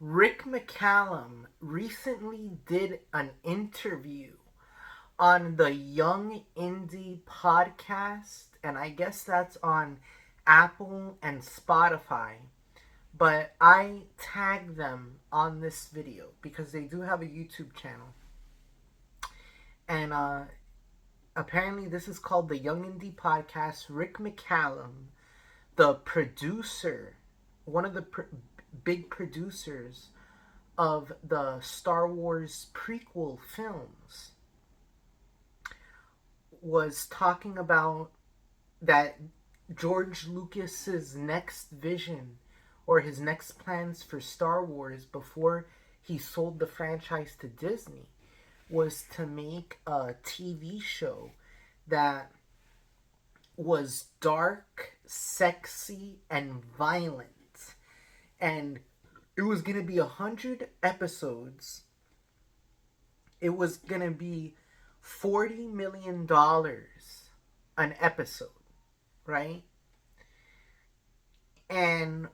Rick McCallum recently did an interview on the Young Indie podcast, and I guess that's on Apple and Spotify. But I tagged them on this video because they do have a YouTube channel. And apparently, this is called the Young Indie podcast. Rick McCallum, the producer, one of the big producers of the Star Wars prequel films, was talking about that George Lucas's next vision or his next plans for Star Wars before he sold the franchise to Disney was to make a TV show that was dark, sexy, and violent. And it was going to be 100 episodes. It was going to be $40 million an episode, right? And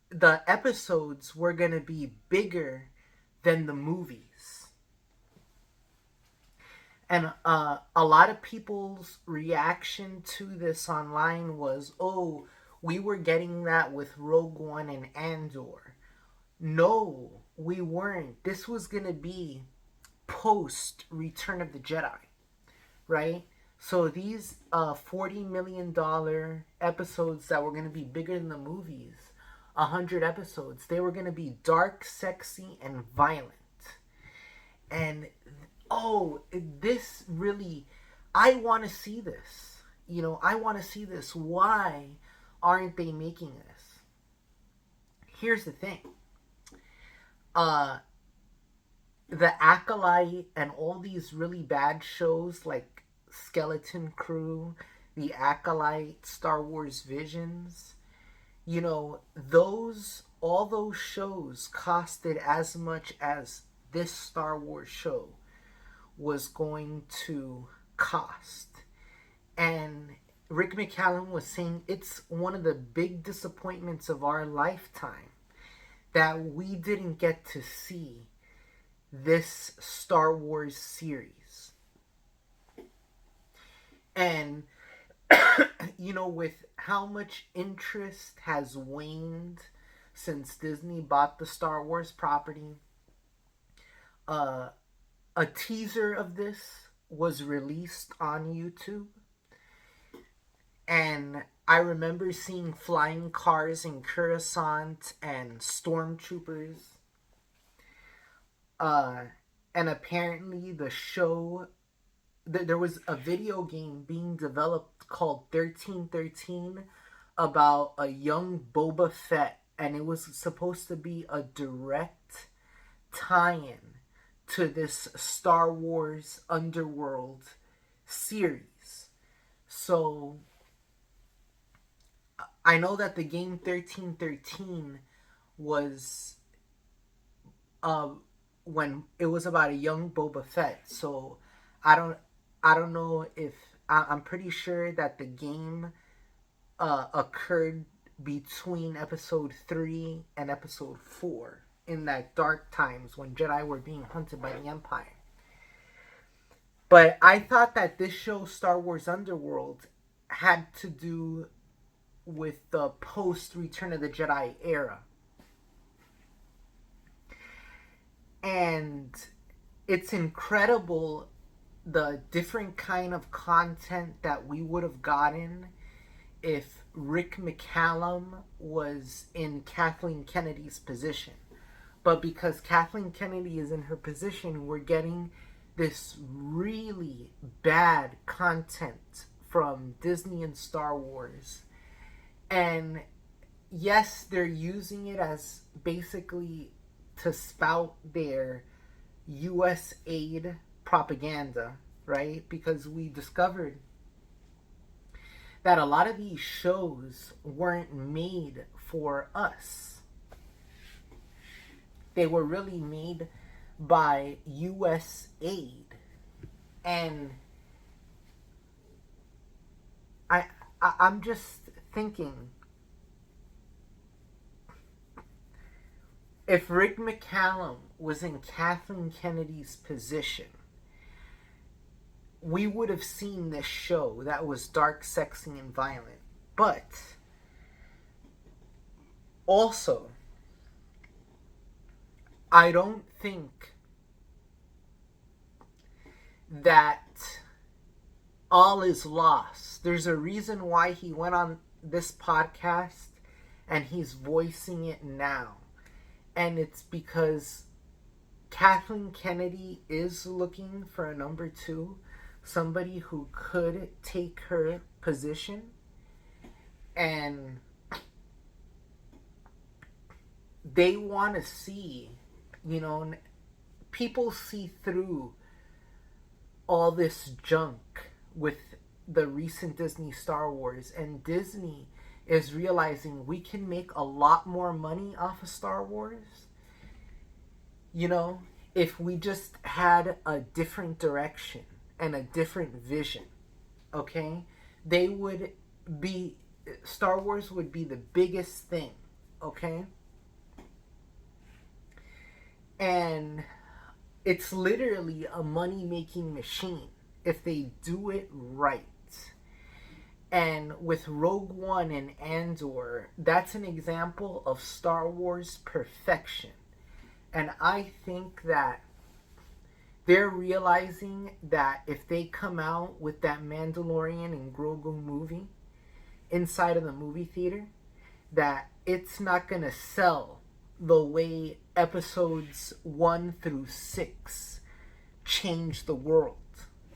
the episodes were going to be bigger than the movies. And a lot of people's reaction to this online was, oh, we were getting that with Rogue One and Andor. No, we weren't. This was going to be post Return of the Jedi, right? So these $40 million episodes that were going to be bigger than the movies, 100 episodes, they were going to be dark, sexy, and violent. And this really, I want to see this. I want to see this. Why aren't they making this? Here's the thing. The Acolyte and all these really bad shows like Skeleton Crew, The Acolyte, Star Wars Visions, all those shows costed as much as this Star Wars show was going to cost. And Rick McCallum was saying it's one of the big disappointments of our lifetime that we didn't get to see this Star Wars series. And with how much interest has waned since Disney bought the Star Wars property, a teaser of this was released on YouTube. And I remember seeing flying cars in Coruscant and stormtroopers. And apparently the show, there was a video game being developed called 1313 about a young Boba Fett, and it was supposed to be a direct tie-in to this Star Wars Underworld series. So I know that the game 1313 was when it was about a young Boba Fett. So I don't know if I'm pretty sure that the game occurred between episode 3 and episode 4 in that dark times when Jedi were being hunted by the Empire. But I thought that this show, Star Wars Underworld, had to do with the post Return of the Jedi era. And it's incredible the different kind of content that we would have gotten if Rick McCallum was in Kathleen Kennedy's position. But because Kathleen Kennedy is in her position, we're getting this really bad content from Disney and Star Wars. And yes, they're using it as basically to spout their US aid propaganda, right? Because we discovered that a lot of these shows weren't made for us. They were really made by US aid. And I'm just thinking, if Rick McCallum was in Kathleen Kennedy's position, we would have seen this show that was dark, sexy, and violent. But also, I don't think that all is lost. There's a reason why he went on this podcast and he's voicing it now. And it's because Kathleen Kennedy is looking for a number two, somebody who could take her position. And they want to see, people see through all this junk with the recent Disney Star Wars, and Disney is realizing we can make a lot more money off of Star Wars, if we just had a different direction and a different vision. Okay, Star Wars would be the biggest thing. Okay, and it's literally a money-making machine if they do it right. And with Rogue One and Andor, that's an example of Star Wars perfection. And I think that they're realizing that if they come out with that Mandalorian and Grogu movie inside of the movie theater, that it's not going to sell the way episodes 1 through 6 changed the world.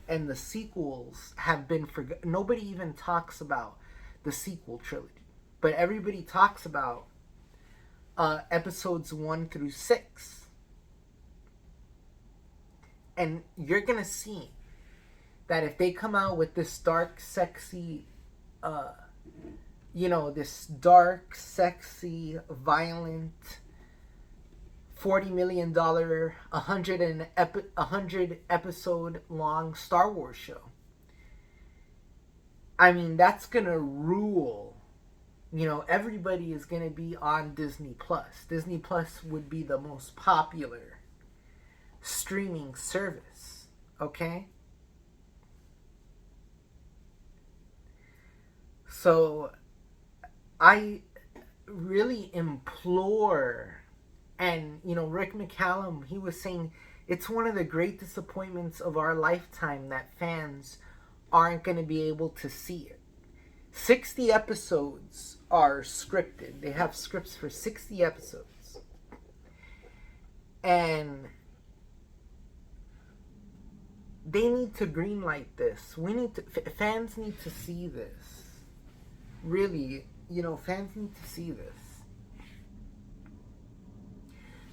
And the sequels have been forgotten. Nobody even talks about the sequel trilogy. But everybody talks about episodes 1 through 6. And you're going to see that if they come out with this dark, sexy, this dark, sexy, violent, $40 million, 100 episode long Star Wars show, I mean, that's going to rule. Everybody is going to be on Disney Plus. Disney Plus would be the most popular streaming service. Okay? So, I really implore. And, Rick McCallum, he was saying it's one of the great disappointments of our lifetime that fans aren't going to be able to see it. 60 episodes are scripted. They have scripts for 60 episodes. And they need to greenlight this. Fans need to see this. Really, fans need to see this.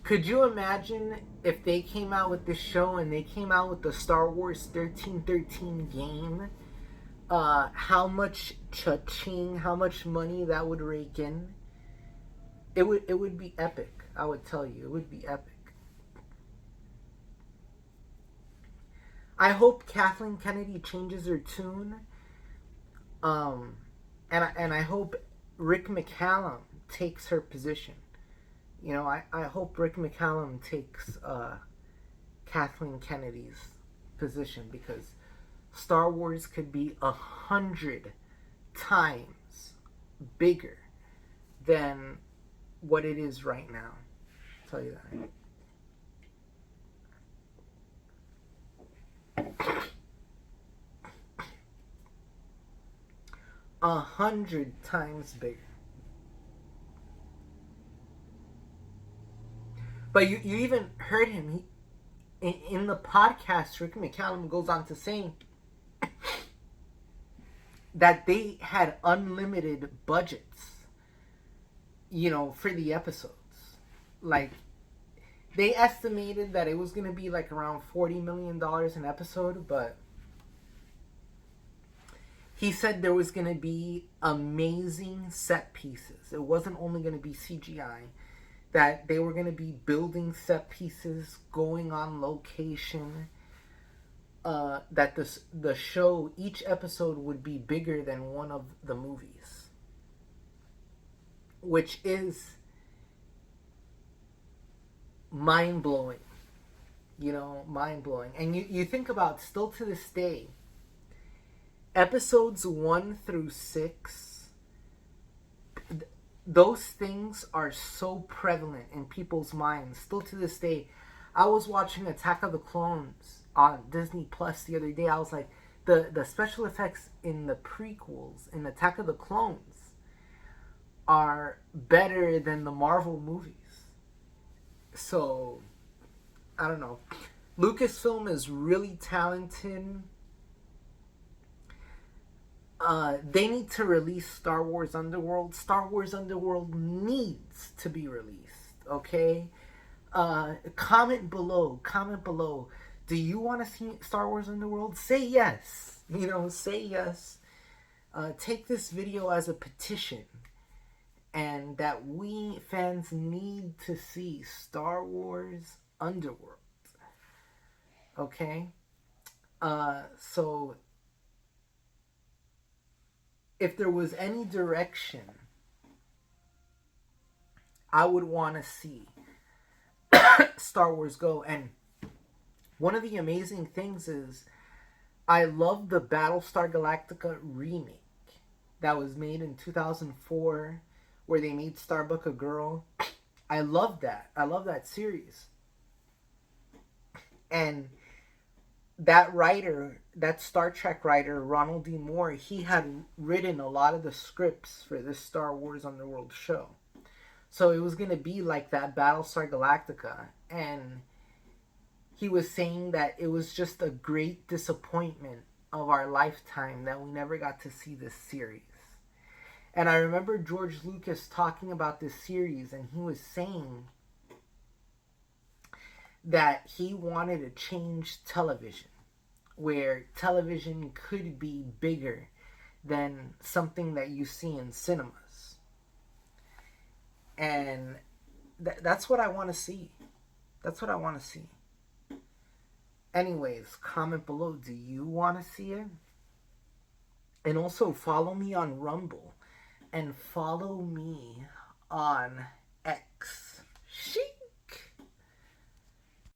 Could you imagine if they came out with this show and they came out with the Star Wars 1313 game? How much cha-ching, how much money that would rake in? It would be epic. I would tell you, it would be epic. I hope Kathleen Kennedy changes her tune. And I hope Rick McCallum takes her position. I hope Rick McCallum takes Kathleen Kennedy's position, because Star Wars could be 100 times bigger than what it is right now. I'll tell you that. 100 times bigger. But you even heard him in the podcast. Rick McCallum goes on to say that they had unlimited budgets, for the episodes. Like, they estimated that it was going to be like around $40 million an episode, but he said there was going to be amazing set pieces. It wasn't only going to be CGI. That they were going to be building set pieces, going on location. That the show, each episode would be bigger than one of the movies. Which is mind blowing. Mind blowing. And you think about, still to this day, episodes 1 through 6, those things are so prevalent in people's minds still to this day. I was watching Attack of the Clones on Disney Plus the other day. I was like, the special effects in the prequels in Attack of the Clones are better than the Marvel movies. So I don't know. Lucasfilm is really talented. They need to release Star Wars Underworld. Star Wars Underworld needs to be released. Okay. Comment below. Comment below. Do you want to see Star Wars Underworld? Say yes. Say yes. Take this video as a petition, and that we fans need to see Star Wars Underworld. Okay? So if there was any direction I would want to see Star Wars go, and one of the amazing things is I love the Battlestar Galactica remake that was made in 2004, where they made Starbuck a girl. I love that. I love that series. And that writer, that Star Trek writer, Ronald D. Moore, he had written a lot of the scripts for this Star Wars Underworld show. So it was going to be like that Battlestar Galactica. And he was saying that it was just a great disappointment of our lifetime that we never got to see this series. And I remember George Lucas talking about this series, and he was saying that he wanted to change television, where television could be bigger than something that you see in cinemas. And that's what I want to see. That's what I want to see. Anyways, comment below. Do you want to see it? And also follow me on Rumble. And follow me on X.